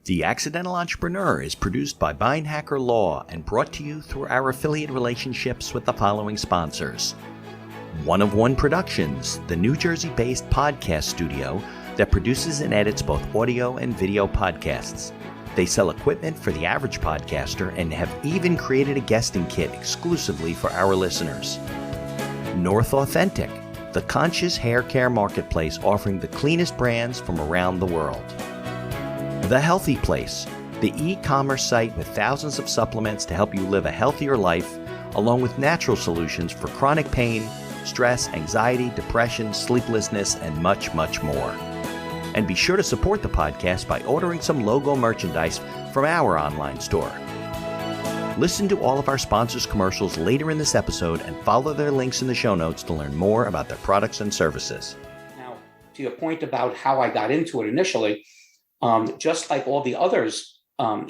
The Accidental Entrepreneur is produced by Beinhacker Law and brought to you through our affiliate relationships with the following sponsors. One of One Productions, the New Jersey-based podcast studio that produces and edits both audio and video podcasts. They sell equipment for the average podcaster and have even created a guesting kit exclusively for our listeners. North Authentic, the conscious hair care marketplace offering the cleanest brands from around the world. The Healthy Place, the e-commerce site with thousands of supplements to help you live a healthier life, along with natural solutions for chronic pain, stress, anxiety, depression, sleeplessness, and much, much more. And be sure to support the podcast by ordering some logo merchandise from our online store. Listen to all of our sponsors' commercials later in this episode and follow their links in the show notes to learn more about their products and services. Now, to your point about how I got into it initially, just like all the others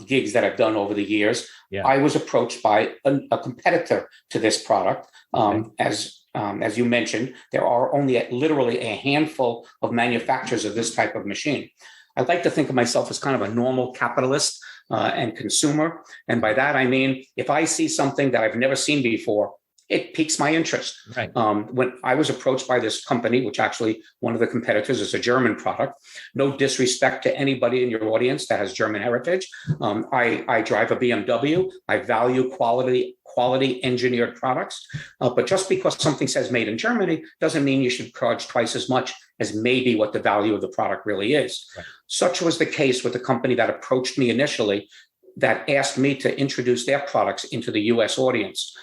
gigs that I've done over the years, I was approached by a competitor to this product. As you mentioned, there are only literally a handful of manufacturers of this type of machine. I'd like to think of myself as kind of a normal capitalist and consumer. And by that, I mean, if I see something that I've never seen before, it piques my interest. Right. When I was approached by this company, which actually one of the competitors is a German product, no disrespect to anybody in your audience that has German heritage. I drive a BMW. I value quality engineered products. But just because something says made in Germany doesn't mean you should charge twice as much as maybe what the value of the product really is. Right. Such was the case with the company that approached me initially that asked me to introduce their products into the US audience.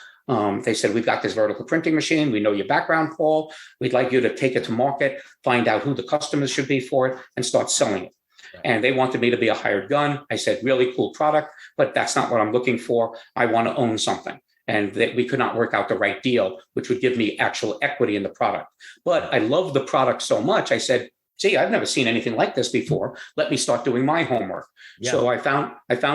They said, we've got this vertical printing machine. We know your background, Paul. We'd like you to take it to market, find out who the customers should be for it, and start selling it. Right. And they wanted me to be a hired gun. I said, really cool product, but that's not what I'm looking for. I want to own something. And that we could not work out the right deal, which would give me actual equity in the product. But I love the product so much. I said, gee, I've never seen anything like this before. Let me start doing my homework. Yeah. So I found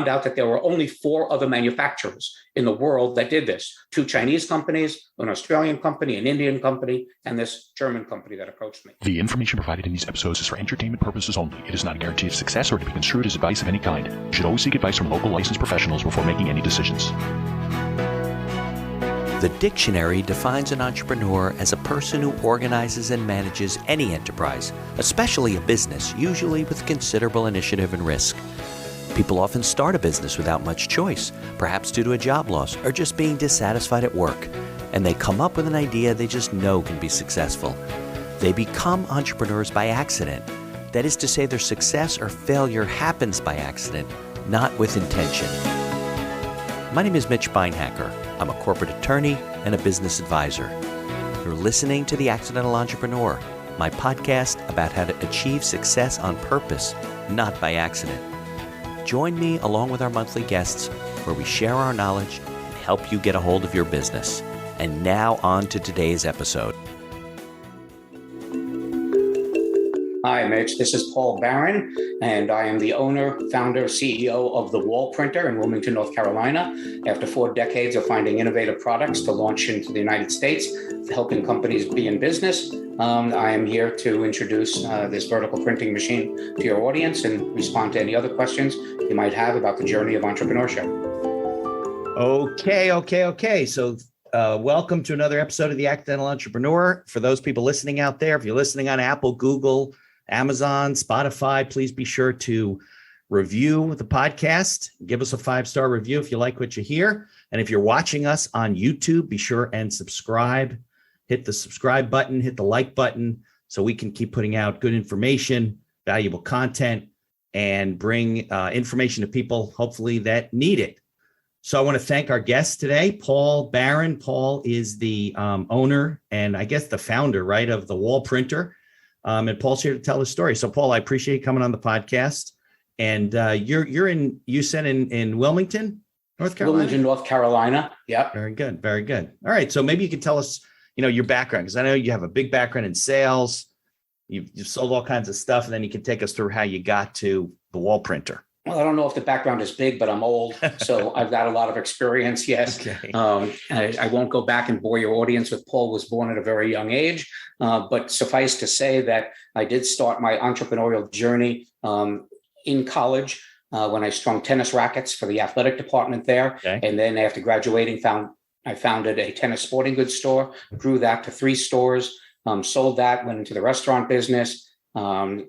out that there were only 4 other manufacturers in the world that did this. 2 Chinese companies, an Australian company, an Indian company, and this German company that approached me. The information provided in these episodes is for entertainment purposes only. It is not a guarantee of success or to be construed as advice of any kind. You should always seek advice from local licensed professionals before making any decisions. The dictionary defines an entrepreneur as a person who organizes and manages any enterprise, especially a business, usually with considerable initiative and risk. People often start a business without much choice, perhaps due to a job loss or just being dissatisfied at work, and they come up with an idea they just know can be successful. They become entrepreneurs by accident. That is to say, their success or failure happens by accident, not with intention. My name is Mitch Beinhacker. I'm a corporate attorney and a business advisor. You're listening to The Accidental Entrepreneur, my podcast about how to achieve success on purpose, not by accident. Join me along with our monthly guests where we share our knowledge and help you get a hold of your business. And now on to today's episode. Hi, Mitch. This is Paul Barron, and I am the owner, founder, CEO of The Wall Printer in Wilmington, North Carolina. After 4 decades of finding innovative products to launch into the United States, helping companies be in business, I am here to introduce this vertical printing machine to your audience and respond to any other questions you might have about the journey of entrepreneurship. Okay. So welcome to another episode of The Accidental Entrepreneur. For those people listening out there, if you're listening on Apple, Google, Amazon, Spotify, please be sure to review the podcast. Give us a 5-star review if you like what you hear. And if you're watching us on YouTube, be sure and subscribe. Hit the subscribe button, hit the like button so we can keep putting out good information, valuable content, and bring information to people, hopefully, that need it. So I want to thank our guest today, Paul Barron. Paul is the owner and I guess the founder, right, of The Wall Printer. And Paul's here to tell his story. So, Paul, I appreciate you coming on the podcast. And you said in Wilmington, North Carolina? Wilmington, North Carolina. Yep. Very good. Very good. All right. So maybe you could tell us, your background, because I know you have a big background in sales. You've sold all kinds of stuff, and then you can take us through how you got to The Wall Printer. Well, I don't know if the background is big, but I'm old, so I've got a lot of experience, yes. Okay. I won't go back and bore your audience with Paul was born at a very young age, but suffice to say that I did start my entrepreneurial journey in college. when I strung tennis rackets for the athletic department there. Okay. And then after graduating, I founded a tennis sporting goods store, grew that to 3 stores, sold that, went into the restaurant business, a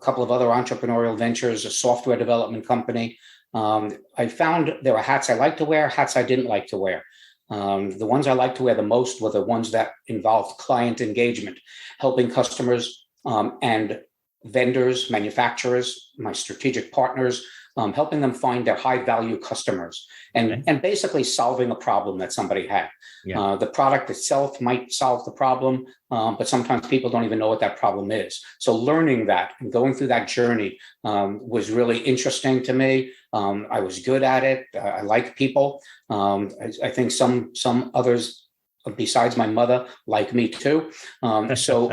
couple of other entrepreneurial ventures, a software development company. I found there were hats I liked to wear, hats I didn't like to wear. The ones I liked to wear the most were the ones that involved client engagement, helping customers and vendors, manufacturers, my strategic partners, helping them find their high value customers and basically solving a problem that somebody had. Yeah. The product itself might solve the problem, but sometimes people don't even know what that problem is. So learning that and going through that journey was really interesting to me. I was good at it. I like people. I think some others besides my mother like me too. So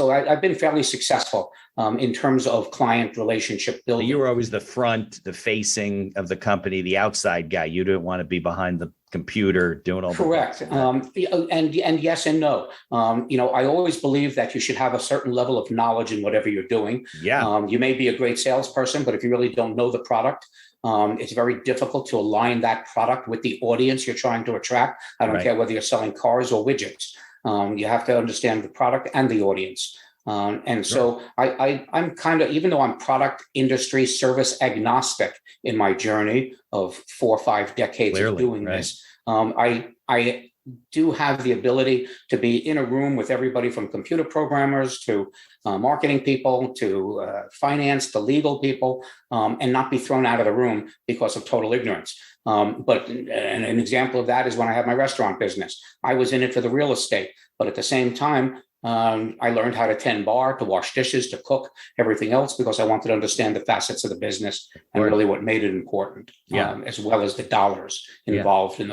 I've been fairly successful in terms of client relationship building. You were always the front, the facing of the company, the outside guy. You didn't want to be behind the computer doing all correct. The and yes and no. I always believe that you should have a certain level of knowledge in whatever you're doing. Yeah. You may be a great salesperson, but if you really don't know the product, it's very difficult to align that product with the audience you're trying to attract. I don't care whether you're selling cars or widgets. You have to understand the product and the audience. So I'm kind of, even though I'm product industry service agnostic in my journey of 4 or 5 decades of doing this, I do have the ability to be in a room with everybody from computer programmers to marketing people to finance to legal people and not be thrown out of the room because of total ignorance. But an example of that is when I had my restaurant business. I was in it for the real estate, but at the same time, I learned how to tend bar, to wash dishes, to cook, everything else, because I wanted to understand the facets of the business and really what made it important, as well as the dollars involved in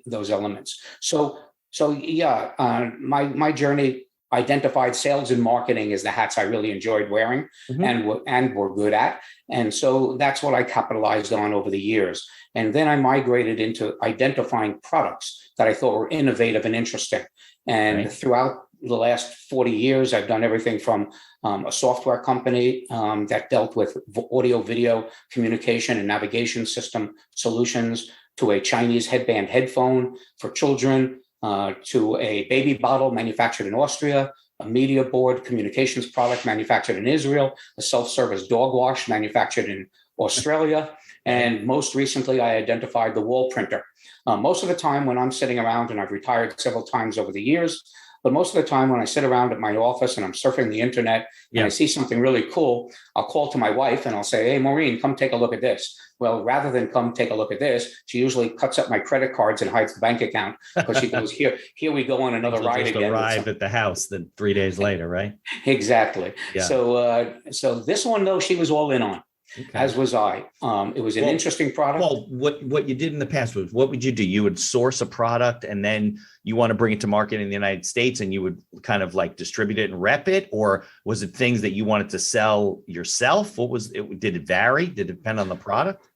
those elements. So my journey identified sales and marketing as the hats I really enjoyed wearing and were good at. And so that's what I capitalized on over the years. And then I migrated into identifying products that I thought were innovative and interesting. And throughout the last 40 years, I've done everything from a software company that dealt with audio, video, communication, and navigation system solutions, to a Chinese headband headphone for children, to a baby bottle manufactured in Austria, a media board communications product manufactured in Israel, a self-service dog wash manufactured in Australia, and most recently, I identified the wall printer. Most of the time when I'm sitting around, and I've retired several times over the years, but most of the time when I sit around at my office and I'm surfing the internet and I see something really cool, I'll call to my wife and I'll say, "Hey, Maureen, come take a look at this." Well, rather than come take a look at this, she usually cuts up my credit cards and hides the bank account, because she goes, here we go on another ride just again. Arrive at the house then 3 days later, right? Exactly. Yeah. So this one, though, she was all in on. Okay. As was I. It was an interesting product. Well, what you did in the past was, what would you do? You would source a product and then you want to bring it to market in the United States and you would kind of like distribute it and rep it? Or was it things that you wanted to sell yourself? What was it? Did it vary? Did it depend on the product?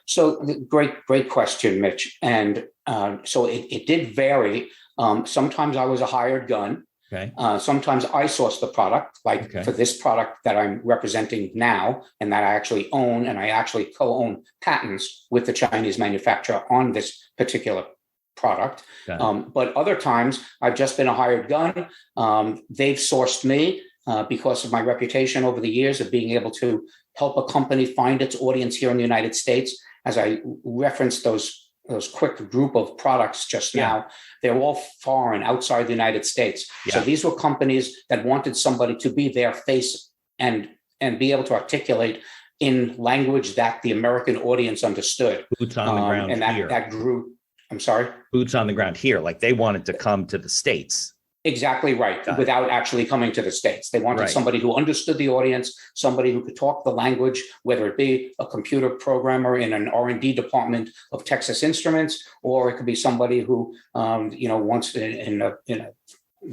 So great question, Mitch. And so it did vary. Sometimes I was a hired gun. Okay. Sometimes I source the product, like for this product that I'm representing now, and that I actually own, and I actually co-own patents with the Chinese manufacturer on this particular product. But other times I've just been a hired gun. They've sourced me because of my reputation over the years of being able to help a company find its audience here in the United States. As I referenced those quick group of products just now, they're all foreign, outside the United States. So these were companies that wanted somebody to be their face and be able to articulate in language that the American audience understood. Boots on the ground and here. that grew. I'm sorry? Boots on the ground here. Like they wanted to come to the States. Exactly right. Without actually coming to the States. They wanted somebody who understood the audience, somebody who could talk the language, whether it be a computer programmer in an R&D department of Texas Instruments, or it could be somebody who, wants in a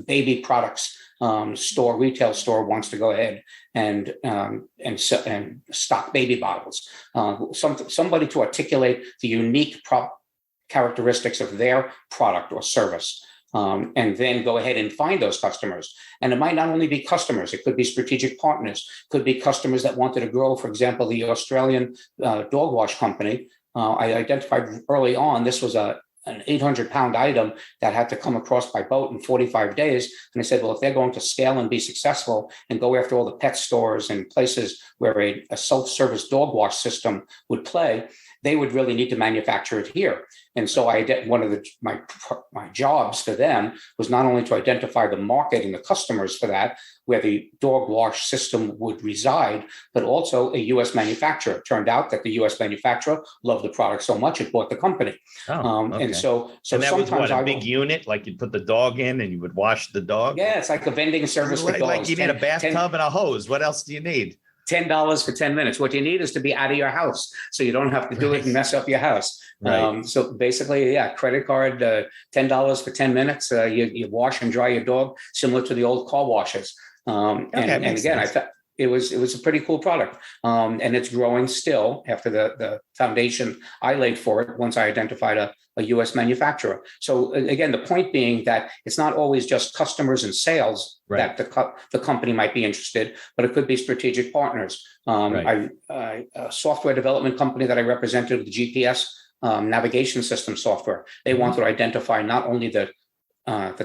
baby products retail store, wants to go ahead and stock baby bottles. Somebody to articulate the unique characteristics of their product or service. and then go ahead and find those customers. And it might not only be customers, it could be strategic partners, could be customers that wanted to grow. For example, the Australian dog wash company, I identified early on, this was an 800-pound item that had to come across by boat in 45 days. And I said, well, if they're going to scale and be successful and go after all the pet stores and places where a self-service dog wash system would play, they would really need to manufacture it here. And so one of my jobs for them was not only to identify the market and the customers for that, where the dog wash system would reside, but also a U.S. manufacturer. It turned out that the U.S. manufacturer loved the product so much it bought the company. Okay. And so and that was what, a big unit, like you'd put the dog in and you would wash the dog? Yeah, it's like a vending service for dogs. Like you need a bathtub and a hose. What else do you need? $10 for 10 minutes. What you need is to be out of your house, so you don't have to do it and mess up your house. Right. So basically, credit card, $10 for 10 minutes. You wash and dry your dog, similar to the old car washes. And again, I thought it was a pretty cool product, and it's growing still after the foundation I laid for it once I identified a U.S. manufacturer. So again, the point being that it's not always just customers and sales that the company might be interested, but it could be strategic partners. A software development company that I represented, the GPS navigation system software, they wanted to identify not only the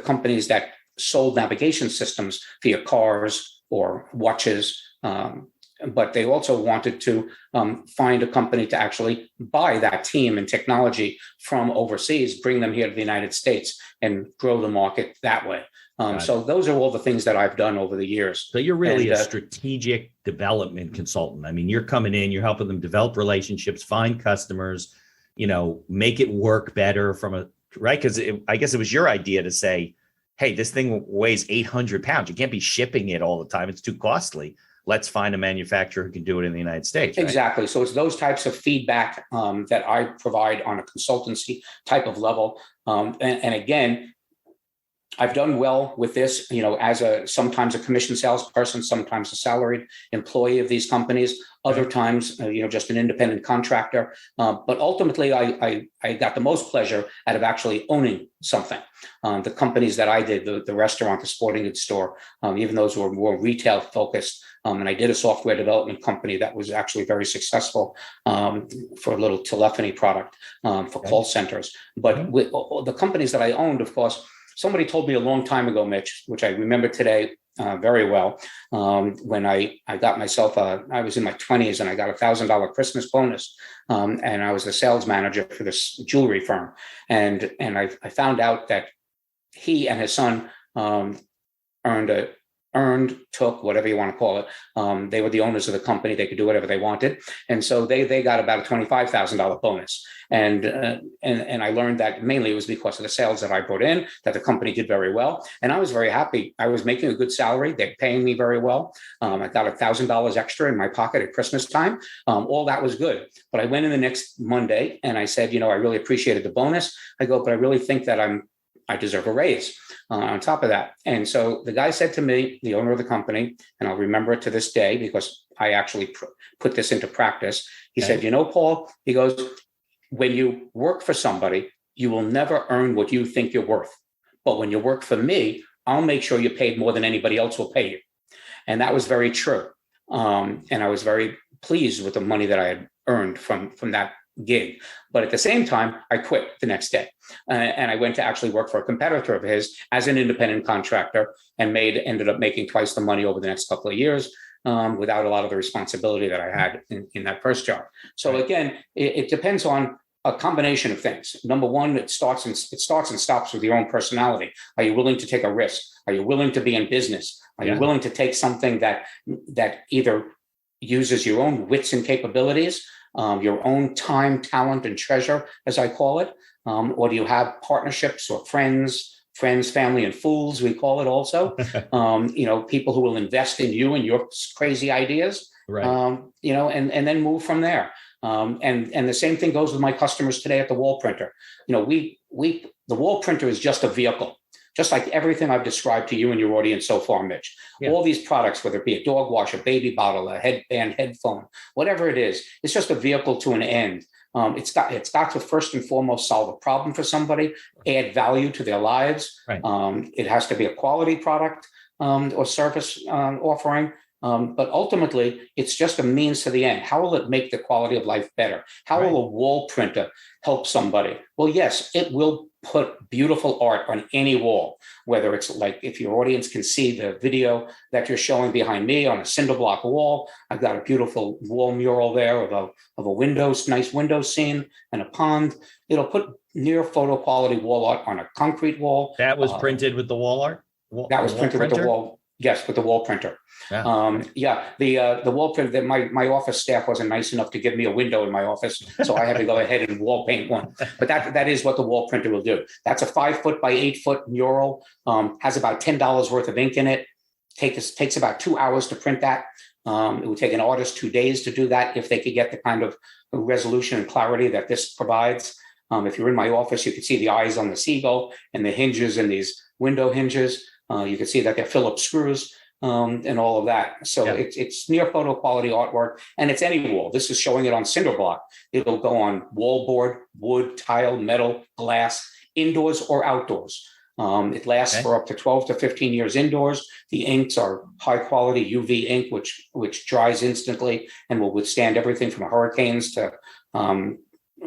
companies that sold navigation systems for your cars or watches, but they also wanted to find a company to actually buy that team and technology from overseas, bring them here to the United States and grow the market that way. So those are all the things that I've done over the years. So you're really a strategic development consultant. I mean, you're coming in, you're helping them develop relationships, find customers, make it work better right? Because I guess it was your idea to say, hey, this thing weighs 800 pounds. You can't be shipping it all the time. It's too costly. Let's find a manufacturer who can do it in the United States. Right? Exactly. So it's those types of feedback that I provide on a consultancy type of level. And again, I've done well with this, as sometimes a commission salesperson, sometimes a salaried employee of these companies, other times, just an independent contractor. But ultimately, I got the most pleasure out of actually owning something. The companies that I did, the restaurant, the sporting goods store, even those were more retail focused. And I did a software development company that was actually very successful for a little telephony product for call centers. But with the companies that I owned, of course, somebody told me a long time ago, Mitch, which I remember today very well, when I got myself, I was in my 20s and I got $1,000 Christmas bonus. And I was the sales manager for this jewelry firm. And I found out that he and his son took, whatever you want to call it. They were the owners of the company. They could do whatever they wanted. And so they got about a $25,000 bonus. And I learned that mainly it was because of the sales that I brought in, that the company did very well. And I was very happy. I was making a good salary. They're paying me very well. I got $1,000 extra in my pocket at Christmas time. All that was good. But I went in the next Monday and I said, I really appreciated the bonus. I go, but I really think that I deserve a raise on top of that. And so the guy said to me, the owner of the company, and I'll remember it to this day because I actually put this into practice. He said, Paul, he goes, when you work for somebody, you will never earn what you think you're worth. But when you work for me, I'll make sure you're paid more than anybody else will pay you. And that was very true. And I was very pleased with the money that I had earned from that gig. But at the same time, I quit the next day. And I went to actually work for a competitor of his as an independent contractor and ended up making twice the money over the next couple of years without a lot of the responsibility that I had in that first job. So again, it depends on a combination of things. Number one, it starts and stops with your own personality. Are you willing to take a risk? Are you willing to be in business? Are you willing to take something that either uses your own wits and capabilities, your own time, talent, and treasure, as I call it? Or do you have partnerships or friends, family, and fools, we call it also, people who will invest in you and your crazy ideas, and then move from there. And the same thing goes with my customers today at the wall printer. The wall printer is just a vehicle, just like everything I've described to you and your audience so far, Mitch. All these products, whether it be a dog wash, a baby bottle, a headband, headphone, whatever it is, it's just a vehicle to an end. It's got to first and foremost solve a problem for somebody, add value to their lives. Right. It has to be a quality product or service offering. But ultimately, it's just a means to the end. How will it make the quality of life better? How will a wall printer help somebody? Well, yes, it will put beautiful art on any wall, whether it's like, if your audience can see the video that you're showing behind me on a cinder block wall, I've got a beautiful wall mural there of a nice window scene and a pond. It'll put near photo quality wall art on a concrete wall. That was printed with the wall art? That was printed with the wall. Yes, with the wall printer. Yeah. The wall printer. My office staff wasn't nice enough to give me a window in my office, so I had to go ahead and wall paint one. But that is what the wall printer will do. That's a 5 foot by 8 foot mural. Has about $10 worth of ink in it. Takes about 2 hours to print that. It would take an artist 2 days to do that if they could get the kind of resolution and clarity that this provides. If you're in my office, you can see the eyes on the seagull and the hinges and these window hinges. You can see that they're Phillips screws and all of that. So it's near photo quality artwork, and it's any wall. This is showing it on cinder block. It'll go on wall board, wood, tile, metal, glass, indoors or outdoors. It lasts for up to 12 to 15 years indoors. The inks are high quality UV ink, which dries instantly and will withstand everything from hurricanes to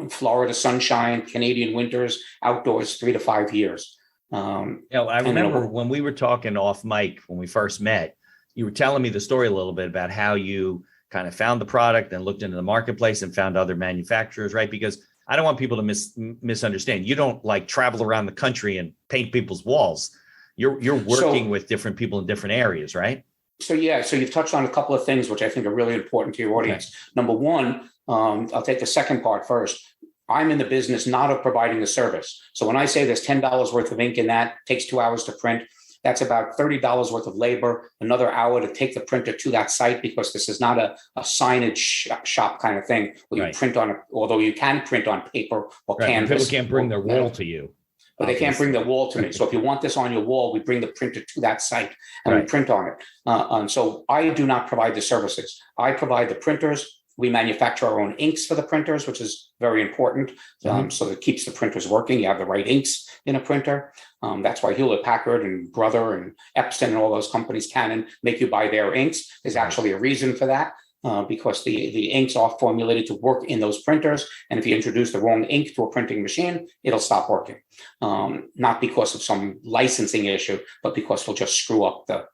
Florida sunshine, Canadian winters, outdoors 3 to 5 years. I remember when we were talking off mic when we first met, you were telling me the story a little bit about how you kind of found the product and looked into the marketplace and found other manufacturers, right? Because I don't want people to misunderstand. You don't like travel around the country and paint people's walls. You're working with different people in different areas, right? So you've touched on a couple of things which I think are really important to your audience. Okay. Number one, I'll take the second part first. I'm in the business not of providing the service. So when I say there's $10 worth of ink in that, takes 2 hours to print, that's about $30 worth of labor, another hour to take the printer to that site, because this is not a signage shop kind of thing where you print on, although you can print on paper or canvas. People can't bring their wall to you. But they can't bring their wall to me. So if you want this on your wall, we bring the printer to that site and we print on it. And so I do not provide the services. I provide the printers. We manufacture our own inks for the printers, which is very important. So it keeps the printers working. You have the right inks in a printer. That's why Hewlett Packard and Brother and Epson and all those companies, Canon, make you buy their inks. There's actually a reason for that, because the inks are formulated to work in those printers. And if you introduce the wrong ink to a printing machine, it'll stop working. Not because of some licensing issue, but because it'll just screw up the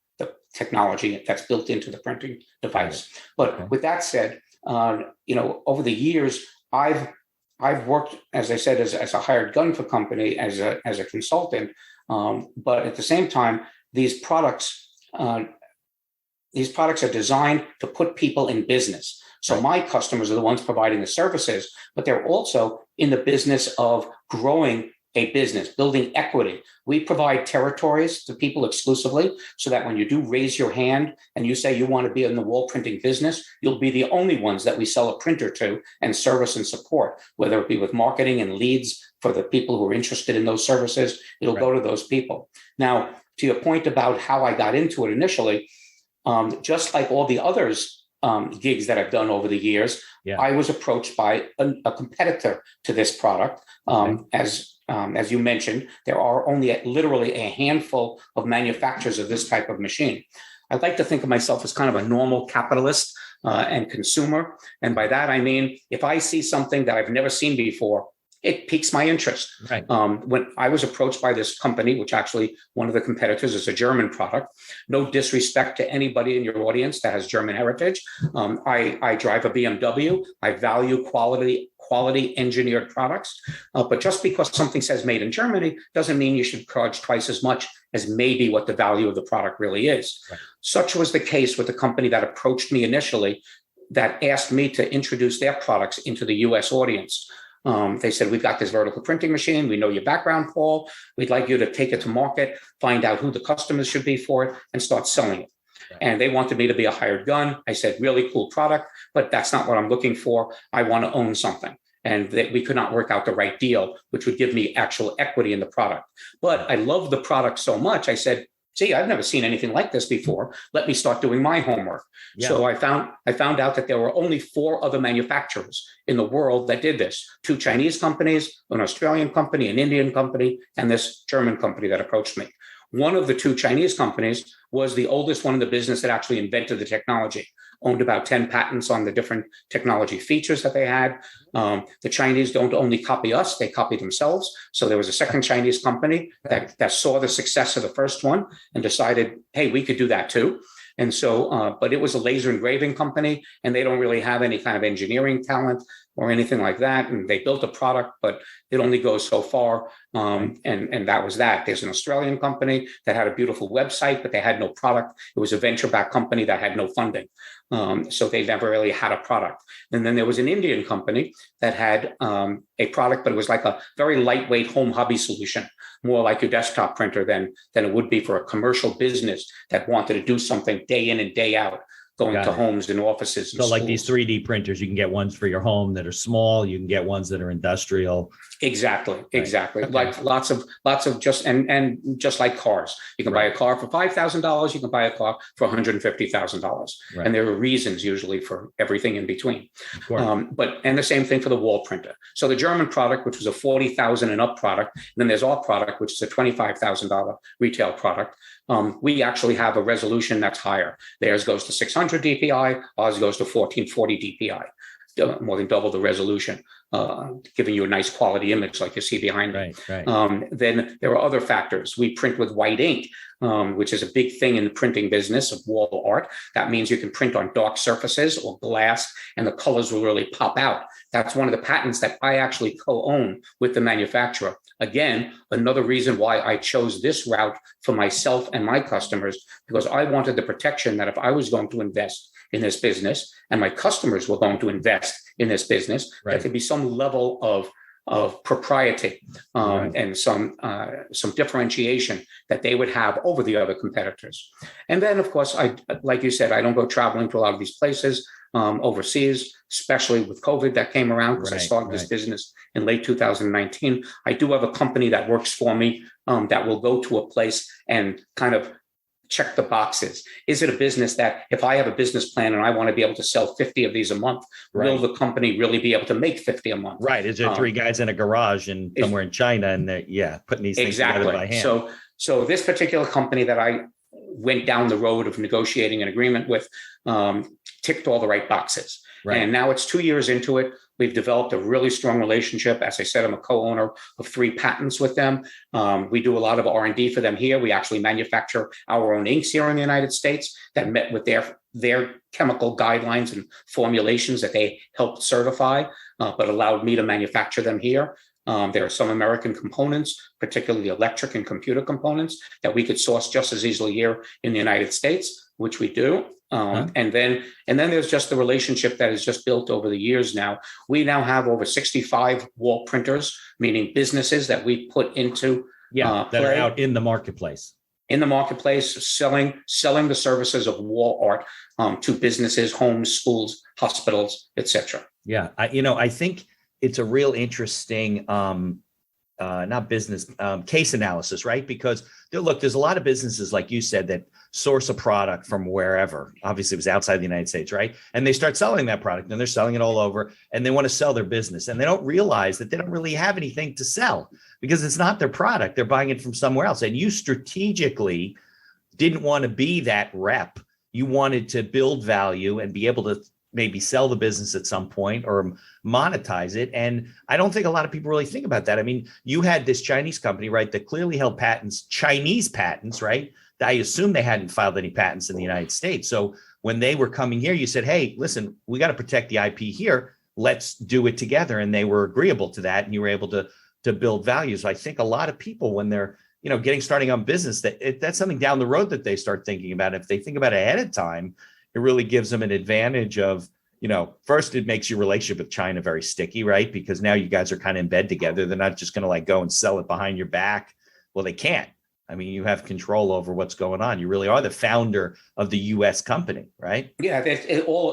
technology that's built into the printing device. But with that said, over the years, I've worked, as I said, as a hired gun for company, as a consultant. But at the same time, these products are designed to put people in business. So my customers are the ones providing the services, but they're also in the business of growing a business, building equity. We provide territories to people exclusively, so that when you do raise your hand and you say you want to be in the wall printing business, you'll be the only ones that we sell a printer to and service and support, whether it be with marketing and leads for the people who are interested in those services. It'll go to those people. Now, to your point about how I got into it initially, just like all the others gigs that I've done over the years, I was approached by a competitor to this product. As you mentioned, there are only literally a handful of manufacturers of this type of machine. I'd like to think of myself as kind of a normal capitalist and consumer. And by that, I mean, if I see something that I've never seen before, it piques my interest. Right. When I was approached by this company, which actually one of the competitors is a German product, no disrespect to anybody in your audience that has German heritage. I drive a BMW. I value quality engineered products. But just because something says made in Germany doesn't mean you should charge twice as much as maybe what the value of the product really is. Right. Such was the case with the company that approached me initially, that asked me to introduce their products into the US audience. They said, we've got this vertical printing machine. We know your background, Paul. We'd like you to take it to market, find out who the customers should be for it, and start selling it. Right. And they wanted me to be a hired gun. I said, really cool product, but that's not what I'm looking for. I want to own something. And that we could not work out the right deal, which would give me actual equity in the product. But I love the product so much, I said, gee, I've never seen anything like this before. Let me start doing my homework. Yeah. So I found out that there were only 4 other manufacturers in the world that did this. 2 Chinese companies, an Australian company, an Indian company, and this German company that approached me. One of the 2 Chinese companies was the oldest one in the business that actually invented the technology, owned about 10 patents on the different technology features that they had. The Chinese don't only copy us, they copy themselves. So there was a second Chinese company that saw the success of the first one and decided, hey, we could do that too. And so, but it was a laser engraving company, and they don't really have any kind of engineering talent or anything like that. And they built a product, but it only goes so far. And that was that. There's an Australian company that had a beautiful website, but they had no product. It was a venture-backed company that had no funding. So they never really had a product. And then there was an Indian company that had a product, but it was like a very lightweight home hobby solution, more like your desktop printer than it would be for a commercial business that wanted to do something day in and day out, going to homes and offices. And so like these 3D printers, you can get ones for your home that are small. You can get ones that are industrial. Exactly. Okay. Like lots of just, and just like cars, you can buy a car for $5,000. You can buy a car for $150,000. Right. And there are reasons usually for everything in between. And the same thing for the wall printer. So the German product, which was a $40,000 and up product, and then there's our product, which is a $25,000 retail product. We actually have a resolution that's higher. Theirs goes to 600 DPI, ours goes to 1440 DPI, more than double the resolution, giving you a nice quality image like you see behind me. Right. Then there are other factors. We print with white ink, which is a big thing in the printing business of wall art. That means you can print on dark surfaces or glass, and the colors will really pop out. That's one of the patents that I actually co-own with the manufacturer. Again, another reason why I chose this route for myself and my customers, because I wanted the protection that if I was going to invest in this business and my customers were going to invest in this business, there could be some level of propriety and some differentiation that they would have over the other competitors. And then, of course, like you said, I don't go traveling to a lot of these places overseas, especially with COVID that came around, because I started this business in late 2019. I do have a company that works for me that will go to a place and kind of check the boxes. Is it a business that if I have a business plan and I want to be able to sell 50 of these a month, will the company really be able to make 50 a month? Right. Is there 3 guys in a garage and somewhere in China and they're putting these things together by hand? So this particular company that I went down the road of negotiating an agreement with ticked all the right boxes. Right. And now it's 2 years into it. We've developed a really strong relationship. As I said, I'm a co-owner of 3 patents with them. We do a lot of R&D for them here. We actually manufacture our own inks here in the United States that met with their chemical guidelines and formulations that they helped certify, but allowed me to manufacture them here. There are some American components, particularly electric and computer components, that we could source just as easily here in the United States, which we do. And then there's just the relationship that is just built over the years now. We now have over 65 wall printers, meaning businesses that we put into that are out in the marketplace. In the marketplace, selling the services of wall art to businesses, homes, schools, hospitals, etc. Yeah, I think it's a real interesting case analysis, right? Because there's a lot of businesses, like you said, that source a product from wherever. Obviously, it was outside the United States, right? And they start selling that product, and they're selling it all over, and they want to sell their business, and they don't realize that they don't really have anything to sell because it's not their product. They're buying it from somewhere else. And you strategically didn't want to be that rep. You wanted to build value and be able to maybe sell the business at some point or monetize it. And I don't think a lot of people really think about that. I mean, you had this Chinese company, right, that clearly held patents, Chinese patents, right? I assume they hadn't filed any patents in the United States. So when they were coming here, you said, hey, listen, we got to protect the IP here. Let's do it together. And they were agreeable to that. And you were able to build value. So I think a lot of people, when they're, starting on business, that's something down the road that they start thinking about. If they think about it ahead of time, it really gives them an advantage of, first, it makes your relationship with China very sticky, right? Because now you guys are kind of in bed together. They're not just going to go and sell it behind your back. Well, they can't. I mean, you have control over what's going on. You really are the founder of the U.S. company, right? Yeah,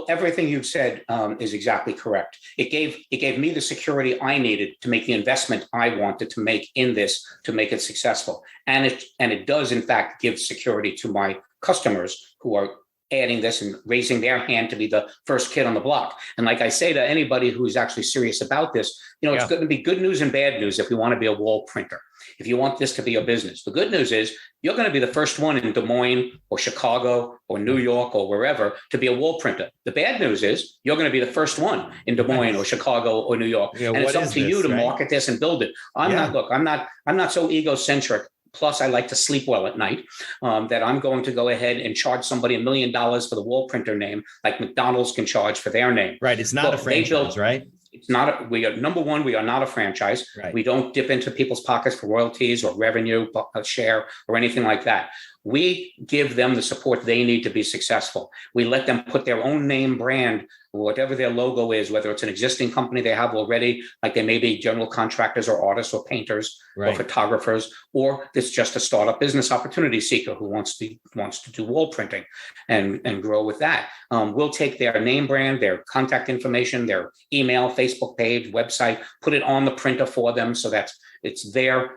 everything you've said is exactly correct. It gave me the security I needed to make the investment I wanted to make in this to make it successful, and it does in fact give security to my customers who are adding this and raising their hand to be the first kid on the block. And like I say to anybody who's actually serious about this, it's going to be good news and bad news if you want to be a wall printer. If you want this to be a business, the good news is you're going to be the first one in Des Moines or Chicago or New York or wherever to be a wall printer. The bad news is you're going to be the first one in Des Moines or Chicago or New York. And it's up to you to market this and build it. I'm not so egocentric. Plus, I like to sleep well at night, that I'm going to go ahead and charge somebody $1 million for the wall printer name, like McDonald's can charge for their name. Right. It's not a franchise, right? It's not. We are not a franchise. Right. We don't dip into people's pockets for royalties or revenue share or anything like that. We give them the support they need to be successful. We let them put their own name brand, whatever their logo is, whether it's an existing company they have already, like they may be general contractors or artists or painters or photographers, or it's just a startup business opportunity seeker who wants to do wall printing and grow with that. We'll take their name brand, their contact information, their email, Facebook page, website, put it on the printer for them so that it's their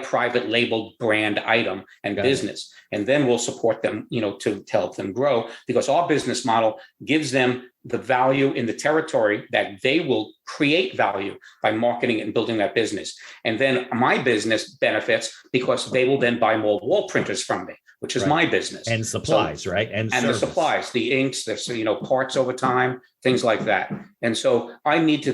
private labeled brand item and business. And then we'll support them, to help them grow, because our business model gives them the value in the territory that they will create value by marketing and building that business. And then my business benefits because they will then buy more wall printers from me, which is my business. And supplies, right? And the supplies, the inks, the parts over time, things like that. And so I need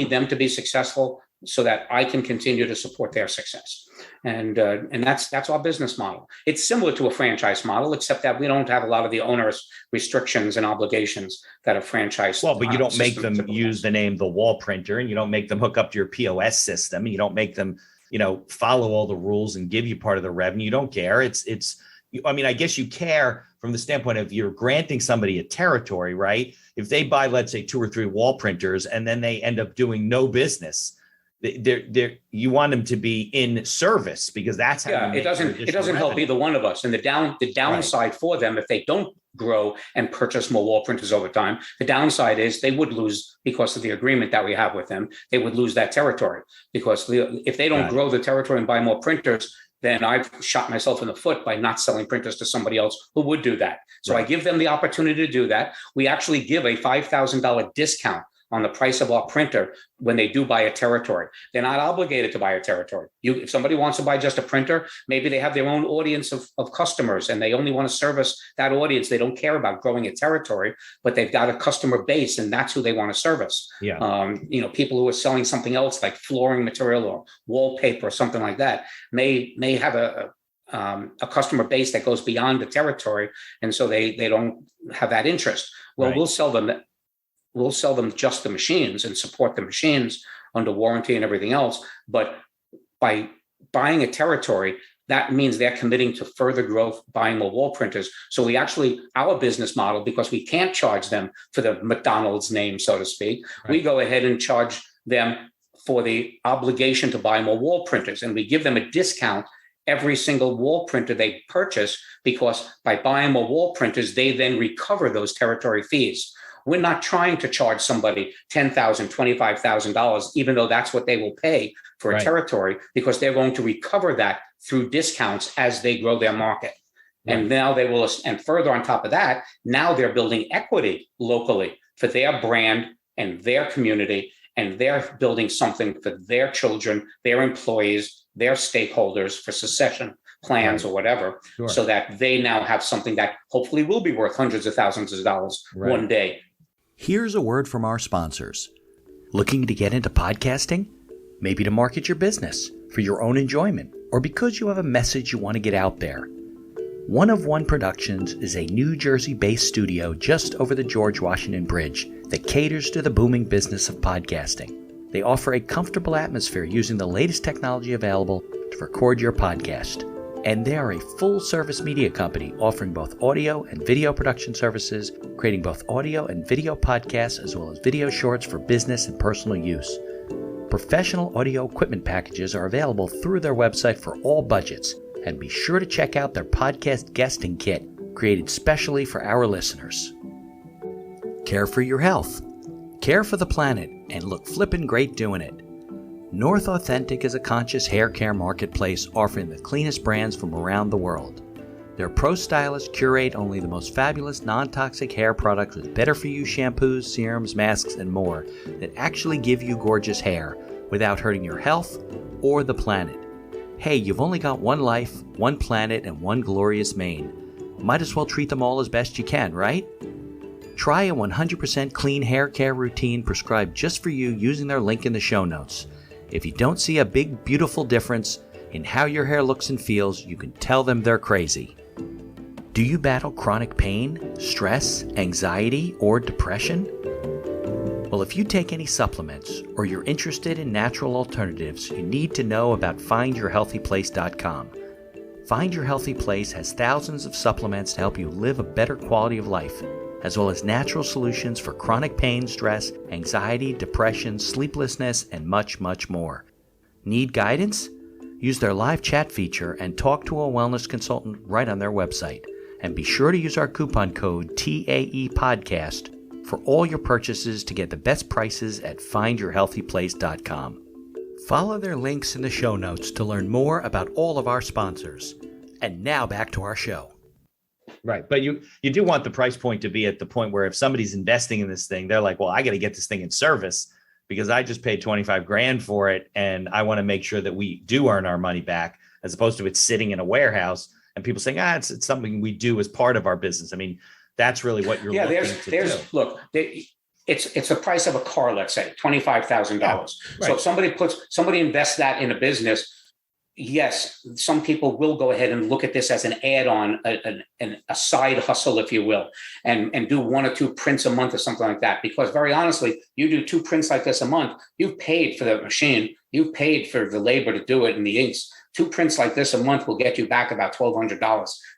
them to be successful so that I can continue to support their success. And that's our business model. It's similar to a franchise model, except that we don't have a lot of the onerous restrictions and obligations that a franchise. Well, but you don't make them use the name the wall printer, and you don't make them hook up to your POS system, and you don't make them, follow all the rules and give you part of the revenue. You don't care. I guess you care from the standpoint of you're granting somebody a territory, right? If they buy, let's say, 2 or 3 wall printers and then they end up doing no business, you want them to be in service, because that's how it doesn't help either one of us. And the downside for them, if they don't grow and purchase more wall printers over time, the downside is they would lose, because of the agreement that we have with them, they would lose that territory, because if they don't grow the territory and buy more printers, then I've shot myself in the foot by not selling printers to somebody else who would do that. So I give them the opportunity to do that. We actually give a $5,000 discount on the price of our printer when they do buy a territory. They're not obligated to buy a territory. If somebody wants to buy just a printer, maybe they have their own audience of customers and they only want to service that audience. They don't care about growing a territory, but they've got a customer base and that's who they want to service. People who are selling something else like flooring material or wallpaper or something like that may have a customer base that goes beyond the territory. And so they don't have that interest. Well, we'll sell them just the machines and support the machines under warranty and everything else. But by buying a territory, that means they're committing to further growth, buying more wall printers. So our business model, because we can't charge them for the McDonald's name, so to speak, we go ahead and charge them for the obligation to buy more wall printers. And we give them a discount every single wall printer they purchase, because by buying more wall printers, they then recover those territory fees. We're not trying to charge somebody $10,000, $25,000, even though that's what they will pay for a territory, because they're going to recover that through discounts as they grow their market. And now they will, and further on top of that, now they're building equity locally for their brand and their community, and they're building something for their children, their employees, their stakeholders for succession plans or whatever, so that they now have something that hopefully will be worth hundreds of thousands of dollars one day. Here's a word from our sponsors. Looking to get into podcasting? Maybe to market your business for your own enjoyment, or because you have a message you want to get out there. One of One Productions is a New Jersey-based studio just over the George Washington Bridge that caters to the booming business of podcasting. They offer a comfortable atmosphere using the latest technology available to record your podcast. And they are a full-service media company offering both audio and video production services, creating both audio and video podcasts as well as video shorts for business and personal use. Professional audio equipment packages are available through their website for all budgets, And be sure to check out their podcast guesting kit, created specially for our listeners. Care for your health, care for the planet, and look flippin' great doing it. North Authentic is a conscious hair care marketplace offering the cleanest brands from around the world. Their pro stylists curate only the most fabulous non-toxic hair products with better-for-you shampoos, serums, masks, and more that actually give you gorgeous hair without hurting your health or the planet. Hey, you've only got one life, one planet, and one glorious mane. Might as well treat them all as best you can, right? Try a 100% clean hair care routine prescribed just for you using their link in the show notes. If you don't see a big, beautiful difference in how your hair looks and feels, you can tell them they're crazy. Do you battle chronic pain, stress, anxiety, or depression? Well, if you take any supplements or you're interested in natural alternatives, you need to know about findyourhealthyplace.com. Find Your Healthy Place has thousands of supplements to help you live a better quality of life, as well as natural solutions for chronic pain, stress, anxiety, depression, sleeplessness, and much, much more. Need guidance? Use their live chat feature and talk to a wellness consultant right on their website. And be sure to use our coupon code TAEPodcast for all your purchases to get the best prices at findyourhealthyplace.com. Follow their links in the show notes to learn more about all of our sponsors. And now back to our show. Right. But you do want the price point to be at the point where if somebody's investing in this thing, they're like, well, I got to get this thing in service because I just paid 25 grand for it. And I want to make sure that we do earn our money back, as opposed to it sitting in a warehouse and people saying, it's something we do as part of our business. I mean, that's really what you're looking to do. Look, it's the price of a car, let's say $25,000. Yeah, right. So if somebody invests that in a business, yes, some people will go ahead and look at this as an add-on, a side hustle, if you will, and do 1 or 2 prints a month or something like that. Because very honestly, you do 2 prints like this a month, you've paid for the machine, you've paid for the labor to do it and the inks. 2 prints like this a month will get you back about $1,200.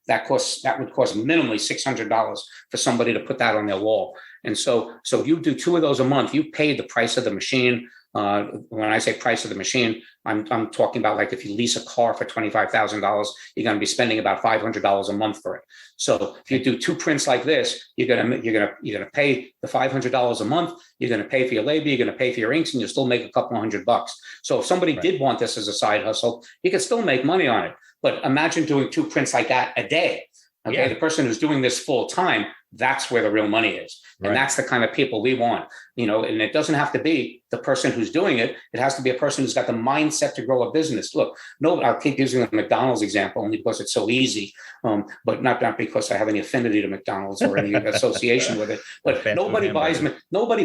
That would cost minimally $600 for somebody to put that on their wall. And so you do 2 of those a month, you paid the price of the machine. When I say price of the machine, I'm talking about like if you lease a car for $25,000, you're going to be spending about $500 a month for it. So if you do 2 prints like this, you're going to pay the $500 a month. You're going to pay for your labor. You're going to pay for your inks, and you'll still make a couple $100. So if somebody did want this as a side hustle, you could still make money on it. But imagine doing 2 prints like that a day. Okay, yeah. The person who's doing this full time, that's where the real money is. And that's the kind of people we want, and it doesn't have to be the person who's doing it. It has to be a person who's got the mindset to grow a business. Look, I'll keep using the McDonald's example only because it's so easy, but not because I have any affinity to McDonald's or any association with it. But nobody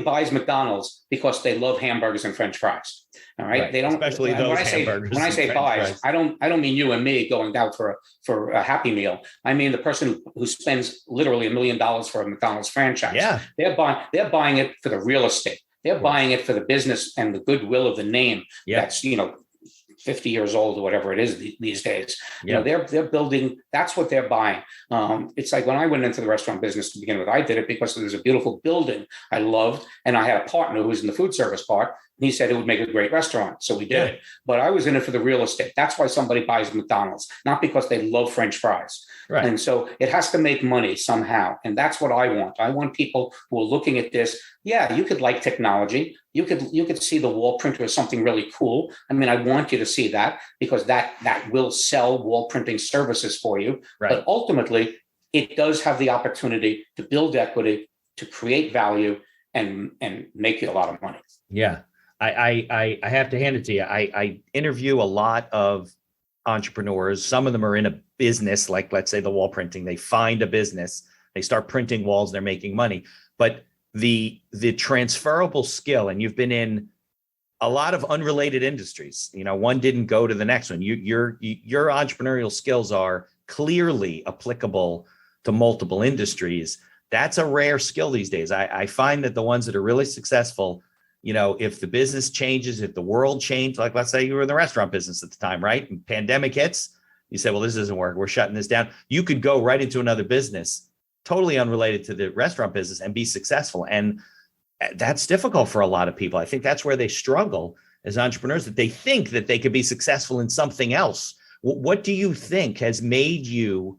buys McDonald's because they love hamburgers and French fries. All right. They don't, especially those hamburgers. When I say buys, I don't mean you and me going out for a Happy Meal. I mean the person who spends literally $1 million for a McDonald's franchise. Yeah. They're buying it for the real estate. They're buying it for the business and the goodwill of the name. Yeah. That's 50 years old or whatever it is these days. Yeah. They're building. That's what they're buying. It's like when I went into the restaurant business to begin with, I did it because there's a beautiful building I loved, and I had a partner who was in the food service part. And he said it would make a great restaurant. So we did it. But I was in it for the real estate. That's why somebody buys McDonald's, not because they love French fries. Right. And so it has to make money somehow. And that's what I want. I want people who are looking at this. Yeah, you could like technology. You could see the wall printer as something really cool. I mean, I want you to see that because that will sell wall printing services for you. Right. But ultimately, it does have the opportunity to build equity, to create value, and make you a lot of money. Yeah. I have to hand it to you. I interview a lot of entrepreneurs. Some of them are in a business, like let's say the wall printing. They find a business, they start printing walls, they're making money. But the transferable skill, and you've been in a lot of unrelated industries. One didn't go to the next one. Your entrepreneurial skills are clearly applicable to multiple industries. That's a rare skill these days. I find that the ones that are really successful, if the business changes, if the world changed, like let's say you were in the restaurant business at the time, right? And pandemic hits, you say, well, this doesn't work. We're shutting this down. You could go right into another business, totally unrelated to the restaurant business, and be successful. And that's difficult for a lot of people. I think that's where they struggle as entrepreneurs, that they think that they could be successful in something else What do you think has made you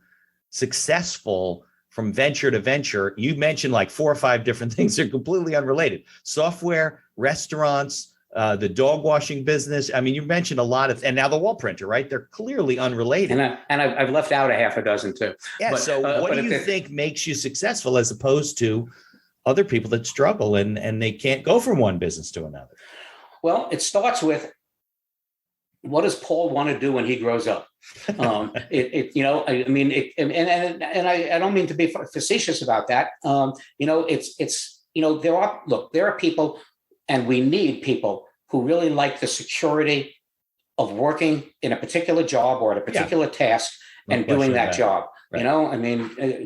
successful from venture to venture? You mentioned like 4 or 5 different things that are completely unrelated. Software, restaurants, the dog washing business. I mean, you mentioned a lot of, and now the wall printer, right? They're clearly unrelated. And I've left out a half a dozen too. Yeah. So what do you think makes you successful as opposed to other people that struggle and they can't go from one business to another? Well, it starts with, what does Paul want to do when he grows up? I don't mean to be facetious about that. There are people, and we need people who really like the security of working in a particular job or at a particular task and doing that job. Right.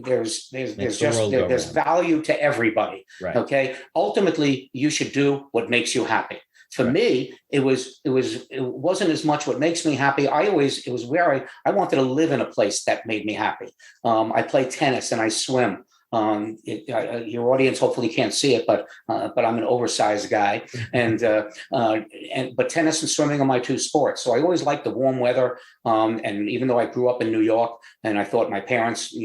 There's value to everybody. Right. Okay. Ultimately, you should do what makes you happy. For me, it wasn't as much what makes me happy. It was where I wanted to live in a place that made me happy. I play tennis and I swim. Your audience hopefully can't see it, but I'm an oversized guy, but tennis and swimming are my 2 sports. So I always liked the warm weather. And even though I grew up in New York, and I thought my parents,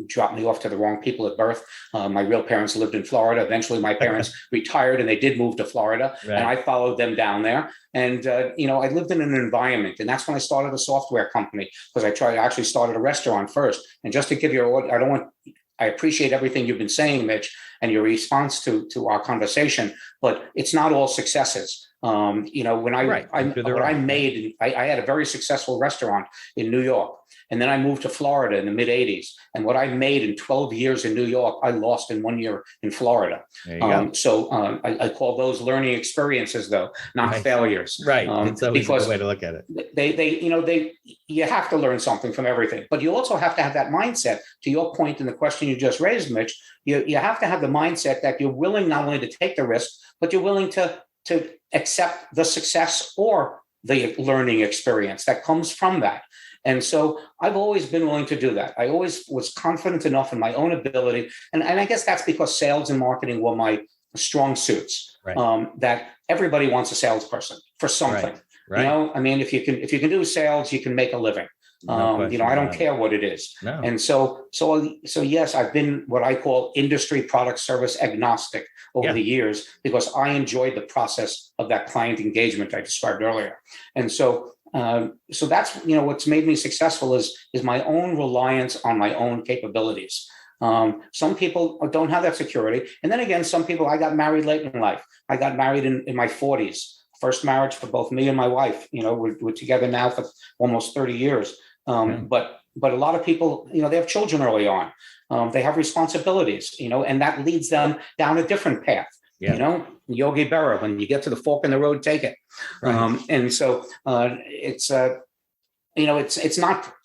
dropped me off to the wrong people at birth. My real parents lived in Florida. Eventually, my parents retired, and they did move to Florida, and I followed them down there. And I lived in an environment, and that's when I started a software company, because I actually started a restaurant first. And just to give you, I appreciate everything you've been saying, Mitch, and your response to our conversation, but it's not all successes. I had a very successful restaurant in New York, and then I moved to Florida in the mid 80s. And what I made in 12 years in New York, I lost in 1 year in Florida. I call those learning experiences, though, not failures. Right. It's always a good way to look at it. You have to learn something from everything, but you also have to have that mindset. To your point in the question you just raised, Mitch, you have to have the mindset that you're willing not only to take the risk, but you're willing to accept the success or the learning experience that comes from that. And so I've always been willing to do that. I always was confident enough in my own ability. And I guess that's because sales and marketing were my strong suits, that everybody wants a salesperson for something. Right. If you can do sales, you can make a living. I don't care what it is. No. And so yes, I've been what I call industry product service agnostic over the years, because I enjoyed the process of that client engagement I described earlier. And so that's, what's made me successful is my own reliance on my own capabilities. Some people don't have that security. And then again, some people, I got married late in life. I got married in my 40s. First marriage for both me and my wife. We're together now for almost 30 years. But a lot of people, they have children early on. They have responsibilities, and that leads them down a different path. Yogi Berra, when you get to the fork in the road, take it. Right. And so it's not,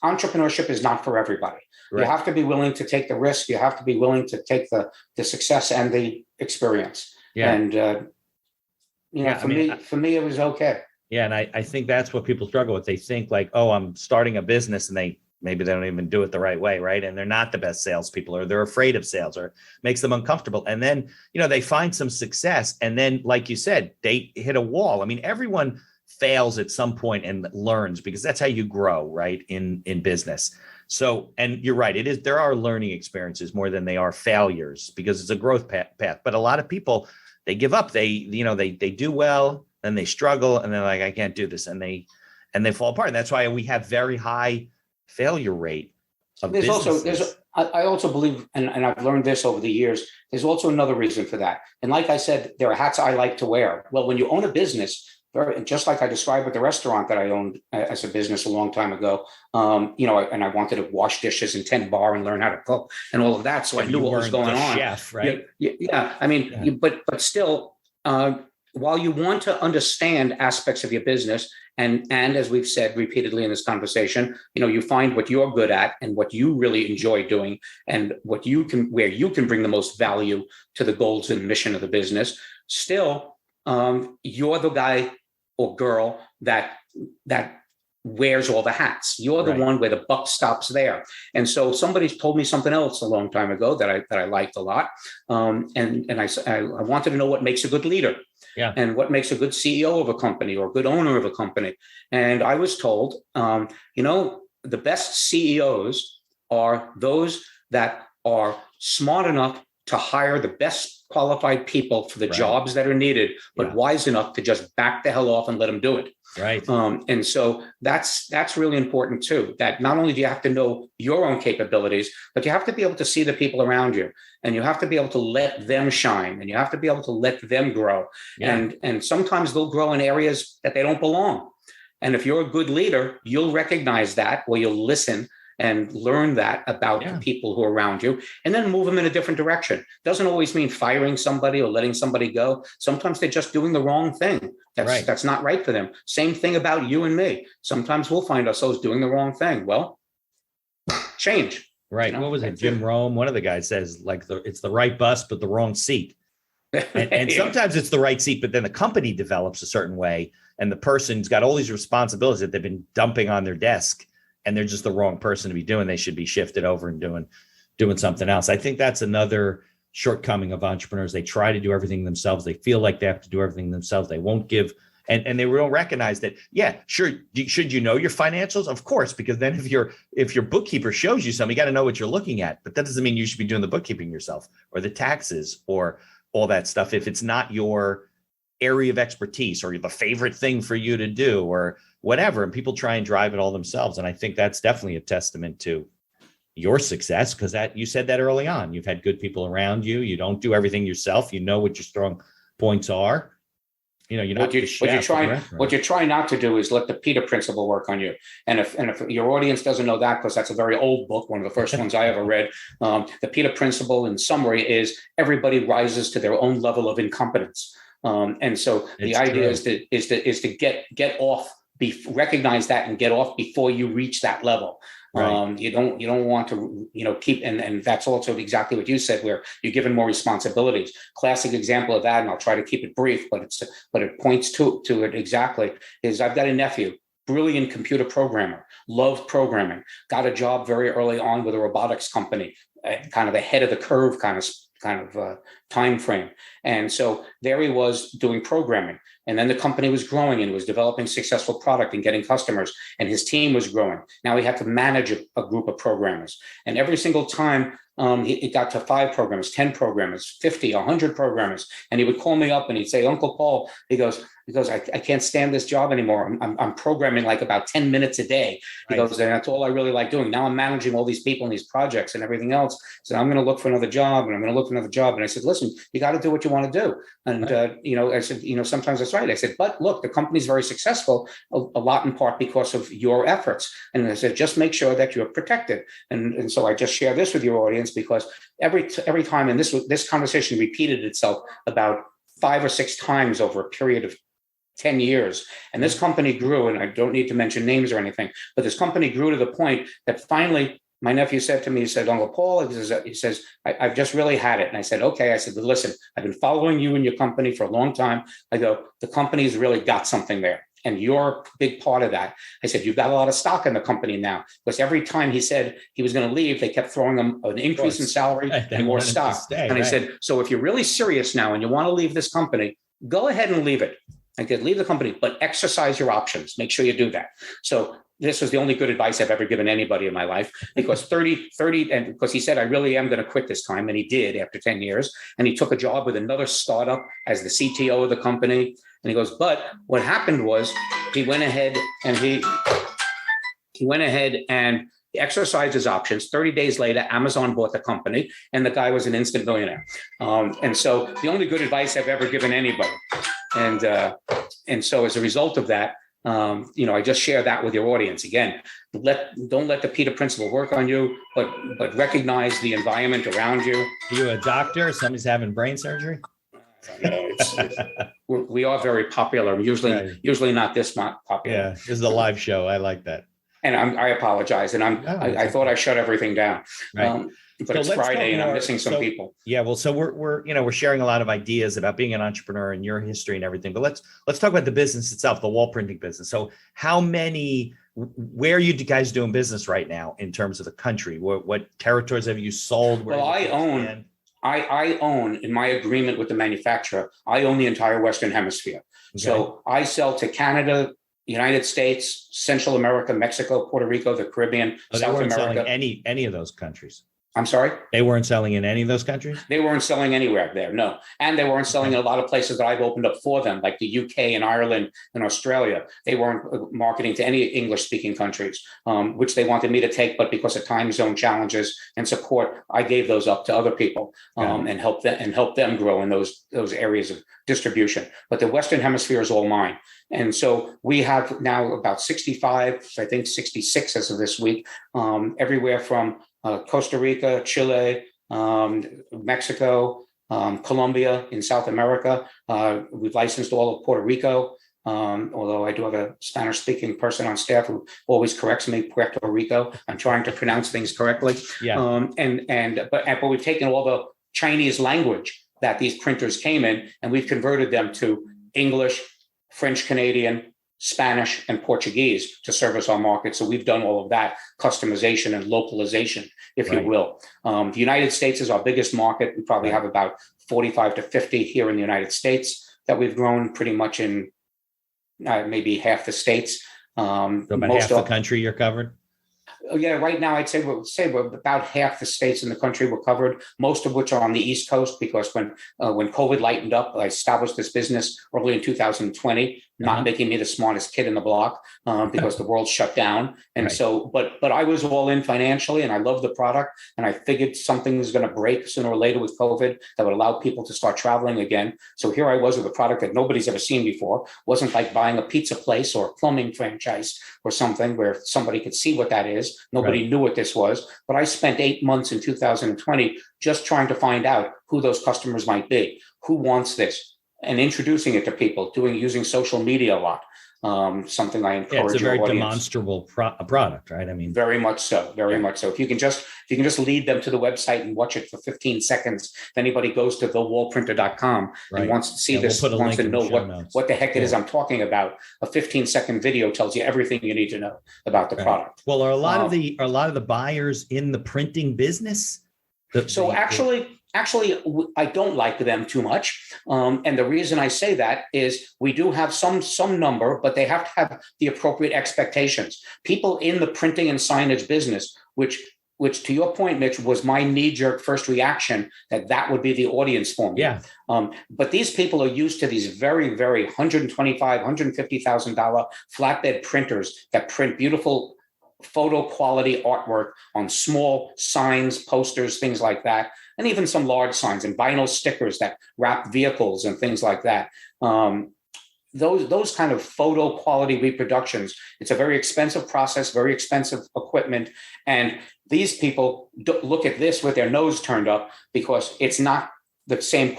entrepreneurship is not for everybody. Right. You have to be willing to take the risk. You have to be willing to take the success and the experience. Yeah. And for me, it was okay. Yeah. And I think that's what people struggle with. They think like, oh, I'm starting a business, and maybe they don't even do it the right way. Right. And they're not the best salespeople, or they're afraid of sales, or makes them uncomfortable. And then, they find some success. And then, like you said, they hit a wall. I mean, everyone fails at some point and learns, because that's how you grow, right, in business. So, and you're right, there are learning experiences more than they are failures, because it's a growth path. But a lot of people, they give up. They do well, then they struggle, and they're like, I can't do this, and they fall apart. And that's why we have very high failure rate of businesses. I also believe, and I've learned this over the years, there's also another reason for that. And like I said, there are hats I like to wear. Well, when you own a business, just like I described with the restaurant that I owned as a business a long time ago, and I wanted to wash dishes and tend bar and learn how to cook and all of that. So I knew what was going on. Chef, right? Yeah. But still, while you want to understand aspects of your business, and as we've said repeatedly in this conversation, you find what you're good at and what you really enjoy doing, and where you can bring the most value to the goals and mission of the business. Still, you're the guy or girl that wears all the hats. You're the one where the buck stops there. And so somebody told me something else a long time ago that I liked a lot. And I wanted to know what makes a good leader. Yeah. And what makes a good CEO of a company or a good owner of a company. And I was told, the best CEOs are those that are smart enough to hire the best qualified people for the jobs that are needed, but wise enough to just back the hell off and let them do it. Right. And so that's really important too, that not only do you have to know your own capabilities, but you have to be able to see the people around you, and you have to be able to let them shine, and you have to be able to let them grow. Yeah. And sometimes they'll grow in areas that they don't belong. And if you're a good leader, you'll recognize that, or you'll listen and learn that about the people who are around you, and then move them in a different direction. Doesn't always mean firing somebody or letting somebody go. Sometimes they're just doing the wrong thing. That's not right for them. Same thing about you and me. Sometimes we'll find ourselves doing the wrong thing. Well, change. Right. What was it? Jim Rome, one of the guys says, like, it's the right bus, but the wrong seat. And sometimes it's the right seat, but then the company develops a certain way, and the person's got all these responsibilities that they've been dumping on their desk, and they're just the wrong person to be doing. They should be shifted over and doing something else. I think that's another shortcoming of entrepreneurs. They try to do everything themselves. They feel like they have to do everything themselves. They won't give, and they don't recognize that. Yeah, sure. Should you know your financials? Of course, because then if your bookkeeper shows you something, you got to know what you're looking at. But that doesn't mean you should be doing the bookkeeping yourself, or the taxes, or all that stuff if it's not your area of expertise or the favorite thing for you to do or whatever. And people try and drive it all themselves. And I think that's definitely a testament to your success, because that you said that early on. You've had good people around you. You don't do everything yourself. You know what your strong points are. You're not what you're trying not to do is let the Peter principle work on you. And if your audience doesn't know that, because that's a very old book, one of the first ones I ever read, the Peter principle in summary is everybody rises to their own level of incompetence. And so the idea is to get off, recognize that and get off before you reach that level. Right. You don't want to, keep, and that's also exactly what you said, where you're given more responsibilities. Classic example of that, and I'll try to keep it brief, but it points to it exactly, is I've got a nephew, brilliant computer programmer, loved programming, got a job very early on with a robotics company, kind of ahead of the curve kind of time frame. And so there he was doing programming. And then the company was growing and was developing successful product and getting customers, and his team was growing. Now he had to manage a group of programmers. And every single time he got to 5 programmers, 10 programmers, 50, 100 programmers. And he would call me up and he'd say, Uncle Paul, he goes, I can't stand this job anymore. I'm programming like about 10 minutes a day. He goes, and that's all I really like doing. Now I'm managing all these people and these projects and everything else. So I'm going to look for another job, and I'm going to look for another job. And I said, listen, you got to do what you want to do. And, I said, sometimes that's right. I said, but look, the company's very successful, a lot in part because of your efforts. And I said, just make sure that you're protected. And so I just share this with your audience, because every time, and this conversation repeated itself about 5 or 6 times over a period of 10 years. And this company grew, and I don't need to mention names or anything, but this company grew to the point that finally my nephew said to me, he said, Uncle Paul, he says, I've just really had it. And I said, okay. I said, listen, I've been following you and your company for a long time. I go, the company's really got something there, and you're a big part of that. I said, you've got a lot of stock in the company now, because every time he said he was going to leave, they kept throwing him an increase in salary and more stock. And I said, so if you're really serious now and you want to leave this company, go ahead and leave it. I could leave the company, but exercise your options. Make sure you do that. So this was the only good advice I've ever given anybody in my life, because 30, and because he said, I really am going to quit this time. And he did after 10 years. And he took a job with another startup as the CTO of the company. And he goes, but what happened was he went ahead and he exercised his options. 30 days later, Amazon bought the company, and the guy was an instant millionaire. And so the only good advice I've ever given anybody. And so as a result of that, I just share that with your audience. Again, don't let the Peter principle work on you, but recognize the environment around you. Are you a doctor? Somebody's having brain surgery? We are very popular. Usually not this popular. Yeah, this is a live show. I like that. And I apologize. And I thought I shut everything down. Right. But it's Friday and I'm missing some people. Yeah, well, so we're sharing a lot of ideas about being an entrepreneur and your history and everything. But let's talk about the business itself, the wall printing business. So where are you guys doing business right now in terms of the country? What territories have you sold? Well, I I own, in my agreement with the manufacturer, I own the entire Western Hemisphere. Okay. So I sell to Canada, United States, Central America, Mexico, Puerto Rico, the Caribbean, South America. Selling any of those countries. I'm sorry? They weren't selling in any of those countries? They weren't selling anywhere there, no. And they weren't selling in a lot of places that I've opened up for them, like the UK and Ireland and Australia. They weren't marketing to any English-speaking countries, which they wanted me to take, but because of time zone challenges and support, I gave those up to other people and help them grow in those areas of distribution. But the Western Hemisphere is all mine. And so we have now about 65, I think 66 as of this week, everywhere from Costa Rica, Chile, Mexico, Colombia in South America. We've licensed all of Puerto Rico, although I do have a Spanish-speaking person on staff who always corrects me, Puerto Rico. I'm trying to pronounce things correctly. Yeah. But we've taken all the Chinese language that these printers came in, and we've converted them to English, French Canadian, Spanish, and Portuguese to service our market. So we've done all of that customization and localization, if you will. The United States is our biggest market. We probably have about 45 to 50 here in the United States that we've grown pretty much in maybe half the states. So about half the country you're covered? Yeah, right now I'd say we're about half the states in the country were covered, most of which are on the East Coast, because when COVID lightened up, I established this business early in 2020, not making me the smartest kid in the block because the world shut down. And so, but I was all in financially, and I love the product, and I figured something was going to break sooner or later with COVID that would allow people to start traveling again. So here I was with a product that nobody's ever seen before. Wasn't like buying a pizza place or a plumbing franchise or something where somebody could see what that is. Nobody knew what this was, but I spent 8 months in 2020 just trying to find out who those customers might be, who wants this, and introducing it to people, using social media a lot. Something I encourage. It's a very demonstrable product, right? I mean, very much so, very much so. If you can just lead them to the website and watch it for 15 seconds, if anybody goes to thewallprinter.com and wants to see this, wants to know what the heck it is I'm talking about, a 15-second video tells you everything you need to know about the product. Well, are a lot of the buyers in the printing business? Actually, I don't like them too much. And the reason I say that is we do have some number, but they have to have the appropriate expectations. People in the printing and signage business, which to your point, Mitch, was my knee-jerk first reaction that would be the audience for me. Yeah. But these people are used to these very, very $125,000, $150,000 flatbed printers that print beautiful photo quality artwork on small signs, posters, things like that, and even some large signs and vinyl stickers that wrap vehicles and things like that. Those kind of photo quality reproductions, it's a very expensive process, very expensive equipment. And these people look at this with their nose turned up because it's not the same.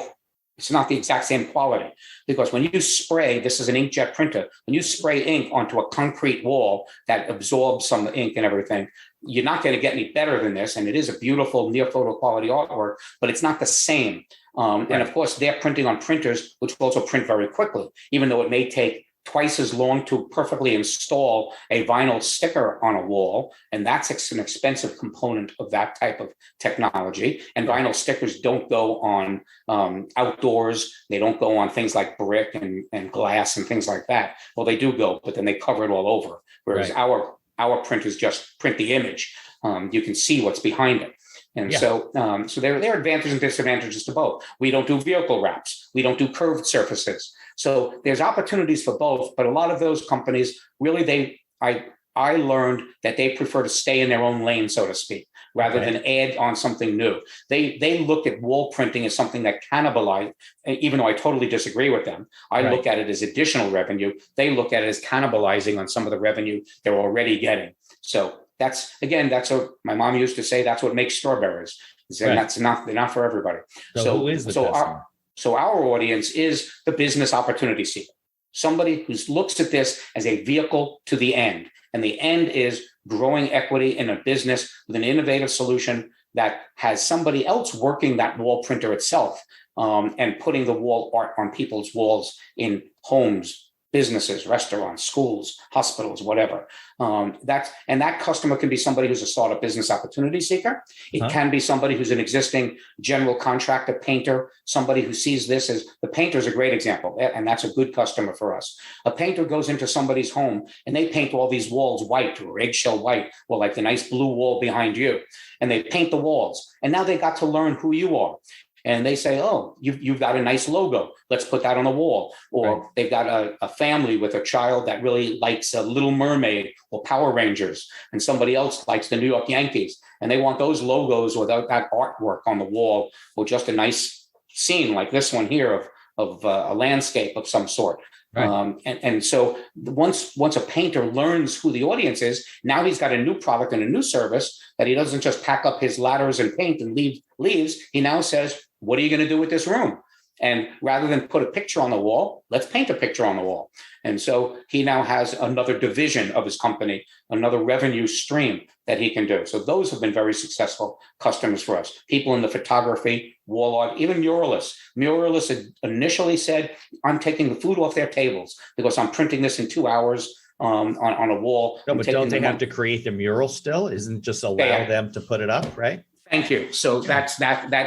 It's not the exact same quality, because when you spray, this is an inkjet printer, when you spray ink onto a concrete wall that absorbs some ink and everything, you're not going to get any better than this. And it is a beautiful near photo quality artwork, but it's not the same. And of course, they're printing on printers, which also print very quickly, even though it may take twice as long to perfectly install a vinyl sticker on a wall. And that's an expensive component of that type of technology. And vinyl stickers don't go on outdoors. They don't go on things like brick and glass and things like that. Well, they do go, but then they cover it all over. Whereas our printers just print the image. You can see what's behind it. And so there are advantages and disadvantages to both. We don't do vehicle wraps. We don't do curved surfaces. So there's opportunities for both, but a lot of those companies really, I learned that they prefer to stay in their own lane, so to speak, rather than add on something new. They look at wall printing as something that cannibalizes, even though I totally disagree with them. I look at it as additional revenue. They look at it as cannibalizing on some of the revenue they're already getting. So that's what my mom used to say, that's what makes strawberries. They're not for everybody. So who is the customer? So our audience is the business opportunity seeker, somebody who looks at this as a vehicle to the end. And the end is growing equity in a business with an innovative solution that has somebody else working that wall printer itself and putting the wall art on people's walls in homes, businesses, restaurants, schools, hospitals, whatever. That customer can be somebody who's a startup business opportunity seeker. It can be somebody who's an existing general contractor, painter, somebody who sees this as the painter is a great example. And that's a good customer for us. A painter goes into somebody's home and they paint all these walls white or eggshell white, or like the nice blue wall behind you. And they paint the walls. And now they got to learn who you are. And they say, oh, you've got a nice logo. Let's put that on the wall. Or they've got a family with a child that really likes a Little Mermaid or Power Rangers, and somebody else likes the New York Yankees. And they want those logos or that artwork on the wall, or just a nice scene like this one here of a landscape of some sort. Right. And so once a painter learns who the audience is, now he's got a new product and a new service that he doesn't just pack up his ladders and paint and leaves. He now says, what are you going to do with this room? And rather than put a picture on the wall, let's paint a picture on the wall. And so he now has another division of his company, another revenue stream that he can do. So those have been very successful customers for us. People in the photography, wall art, even muralists. Muralists initially said, I'm taking the food off their tables because I'm printing this in 2 hours on a wall. No, but don't they have to create the mural still? Isn't just allow them to put it up, right? Thank you. So that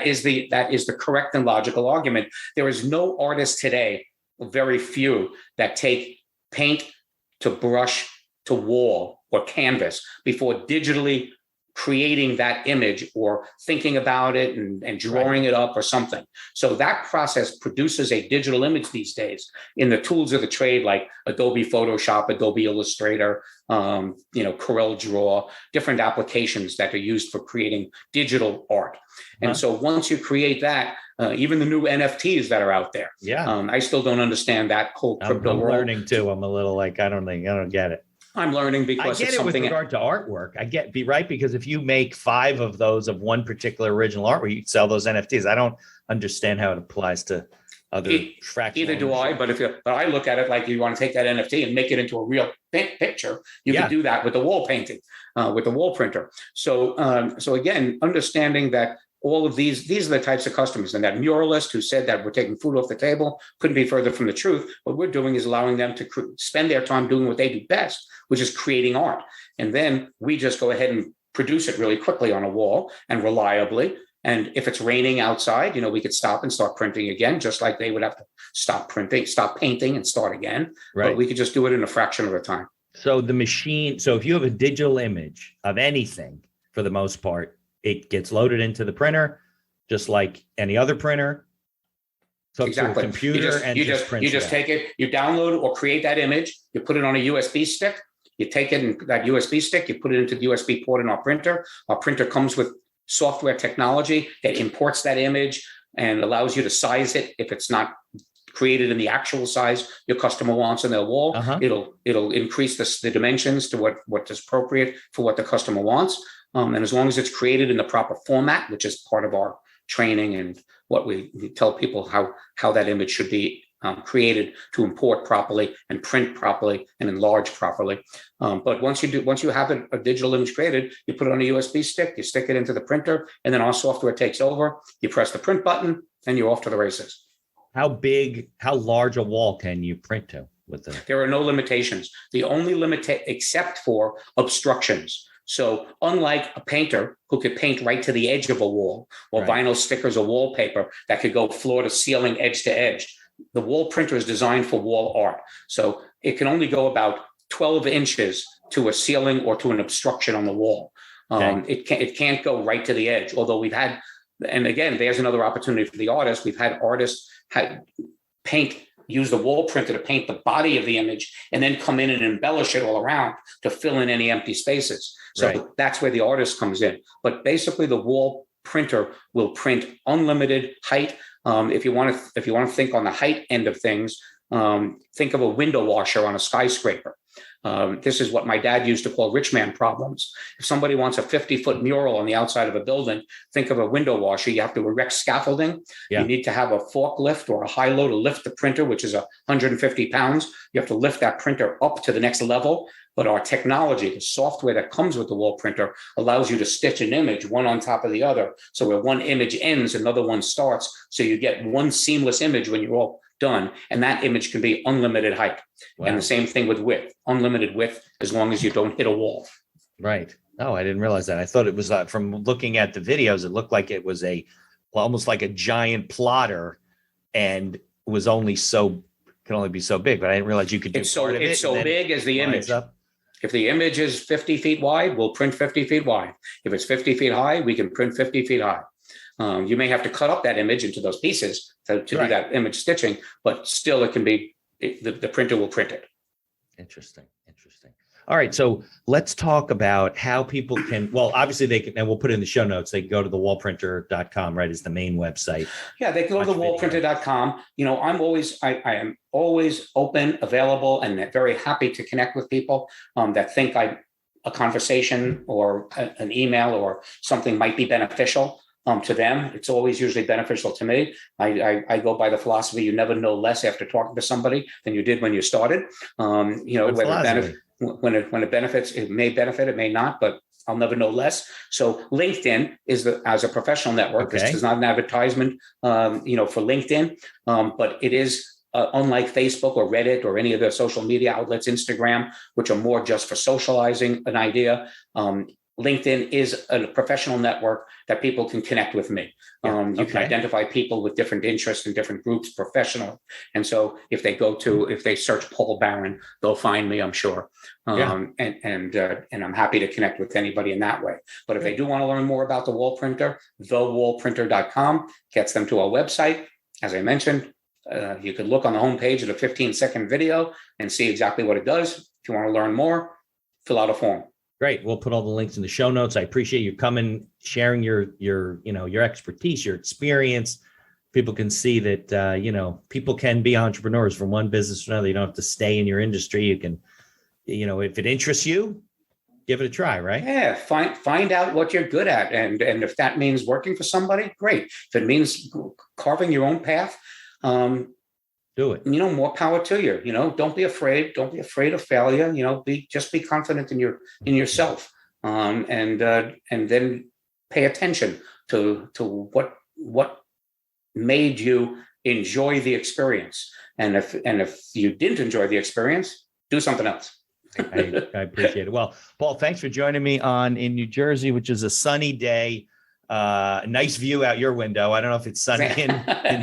is the correct and logical argument. There is no artist today, very few, that take paint to brush to wall or canvas before digitally creating that image or thinking about it and drawing it up or something. So that process produces a digital image these days in the tools of the trade, like Adobe Photoshop, Adobe Illustrator, Corel Draw, different applications that are used for creating digital art. And so once you create that, even the new NFTs that are out there, I still don't understand that whole crypto world. I'm learning too. I'm a little like, I don't get it. I'm learning because I get it with regard to artwork. Because if you make 5 of those of one particular original artwork, you sell those NFTs. I don't understand how it applies to other fractional. Either do I, but I look at it like you want to take that NFT and make it into a real picture. You can do that with the wall painting, with the wall printer. So again, understanding that all of these are the types of customers. And that muralist who said that we're taking food off the table couldn't be further from the truth. What we're doing is allowing them to spend their time doing what they do best, which is creating art. And then we just go ahead and produce it really quickly on a wall and reliably. And if it's raining outside, we could stop and start printing again, just like they would have to stop painting and start again. Right. But we could just do it in a fraction of the time. So if you have a digital image of anything, for the most part, it gets loaded into the printer, just like any other printer. So exactly. To a computer you just take it, you download or create that image, you put it on a USB stick, you take it in that USB stick, you put it into the USB port in our printer. Our printer comes with software technology that imports that image and allows you to size it if it's not created in the actual size your customer wants on their wall. It'll increase the dimensions to what is appropriate for what the customer wants. And as long as it's created in the proper format, which is part of our training and what we tell people how that image should be created to import properly and print properly and enlarge properly. But once you have a digital image created, you put it on a USB stick, you stick it into the printer, and then our software takes over. You press the print button, and you're off to the races. How large a wall can you print to with the? There are no limitations. The only except for obstructions. So unlike a painter who could paint right to the edge of a wall, or vinyl stickers or wallpaper that could go floor to ceiling, edge to edge, the wall printer is designed for wall art. So it can only go about 12 inches to a ceiling or to an obstruction on the wall. It can't go right to the edge, although we've had, and again, there's another opportunity for the artist. We've had artists use the wall printer to paint the body of the image and then come in and embellish it all around to fill in any empty spaces. So that's where the artist comes in. But basically the wall printer will print unlimited height. If you want to think on the height end of things, think of a window washer on a skyscraper. This is what my dad used to call rich man problems. If somebody wants a 50-foot mural on the outside of a building, think of a window washer. You have to erect scaffolding. You need to have a forklift or a high-low to lift the printer, which is 150 pounds. You have to lift that printer up to the next level. But our technology, the software that comes with the wall printer, allows you to stitch an image one on top of the other. So where one image ends, another one starts. So you get one seamless image when you're all done. And that image can be unlimited height. Wow. And the same thing with width, unlimited width, as long as you don't hit a wall. Right. Oh, I didn't realize that. I thought it was from looking at the videos, it looked like it was almost like a giant plotter, and was only can only be so big, but I didn't realize you could do it's so big as the image. If the image is 50 feet wide, we'll print 50 feet wide. If it's 50 feet high, we can print 50 feet high. You may have to cut up that image into those pieces to do that image stitching, but still it can be, the printer will print it. Interesting. All right. So let's talk about how people can, well, obviously they can, and we'll put it in the show notes. They can go to thewallprinter.com, right? Is the main website. Yeah. They can go to thewallprinter.com. I am always open, available, and very happy to connect with people that think a conversation or an email or something might be beneficial to them. It's always usually beneficial to me. I go by the philosophy, you never know less after talking to somebody than you did when you started. When it benefits, it may benefit, it may not, but I'll never know less. So LinkedIn is as a professional network. Okay. This is not an advertisement, for LinkedIn, but it is unlike Facebook or Reddit or any of the social media outlets, Instagram, which are more just for socializing an idea. LinkedIn is a professional network that people can connect with me. You can identify people with different interests and different groups, professional. And so if they search Paul Barron, they'll find me, I'm sure. And I'm happy to connect with anybody in that way. But if they do want to learn more about the wall printer, thewallprinter.com gets them to our website. As I mentioned, you could look on the homepage at a 15-second video and see exactly what it does. If you want to learn more, fill out a form. Great. We'll put all the links in the show notes. I appreciate you coming, sharing your expertise, your experience. People can see that, people can be entrepreneurs from one business to another. You don't have to stay in your industry. You can, if it interests you, give it a try, right? Yeah. Find out what you're good at. And if that means working for somebody, great. If it means carving your own path, do it. More power to you. Don't be afraid. Don't be afraid of failure. Just be confident in yourself. And then pay attention to what made you enjoy the experience. And if you didn't enjoy the experience, do something else. I appreciate it. Well, Paul, thanks for joining me in New Jersey, which is a sunny day. Nice view out your window. I don't know if it's sunny in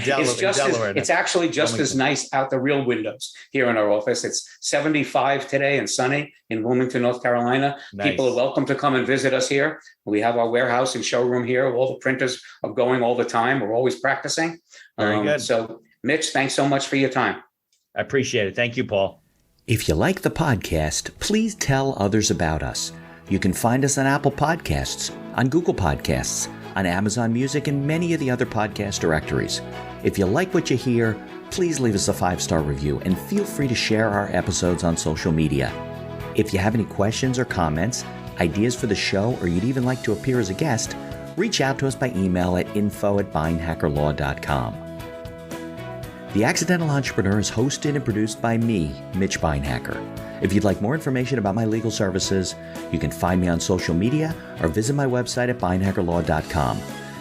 Delaware. It's actually just as nice out the real windows here in our office. It's 75 today and sunny in Wilmington, North Carolina. Nice. People are welcome to come and visit us here. We have our warehouse and showroom here. All the printers are going all the time. We're always practicing. Very good. So, Mitch, thanks so much for your time. I appreciate it. Thank you, Paul. If you like the podcast, please tell others about us. You can find us on Apple Podcasts, on Google Podcasts, on Amazon Music, and many of the other podcast directories. If you like what you hear, please leave us a 5-star review and feel free to share our episodes on social media. If you have any questions or comments, ideas for the show, or you'd even like to appear as a guest, reach out to us by email at info@beinhackerlaw.com. The Accidental Entrepreneur is hosted and produced by me, Mitch Beinhacker. If you'd like more information about my legal services, you can find me on social media or visit my website at beinhackerlaw.com.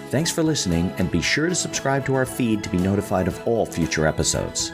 Thanks for listening, and be sure to subscribe to our feed to be notified of all future episodes.